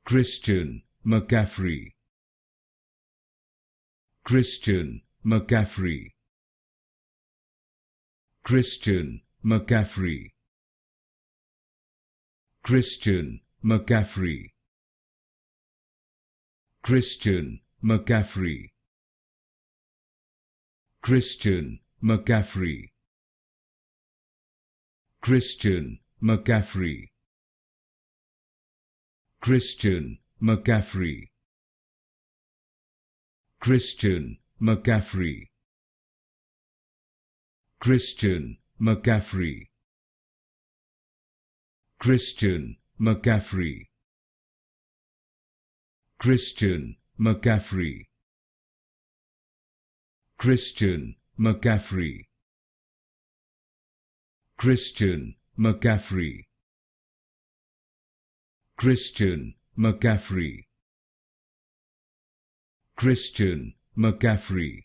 Christian McCaffrey, Christian McCaffrey, Christian McCaffrey, Christian McCaffrey, Christian McCaffrey, Christian McCaffrey, Christian McCaffrey, Christian McCaffrey, Christian McCaffrey, Christian McCaffrey, Christian McCaffrey, Christian McCaffrey, Christian McCaffrey, Christian McCaffrey, Christian McCaffrey, Christian McCaffrey,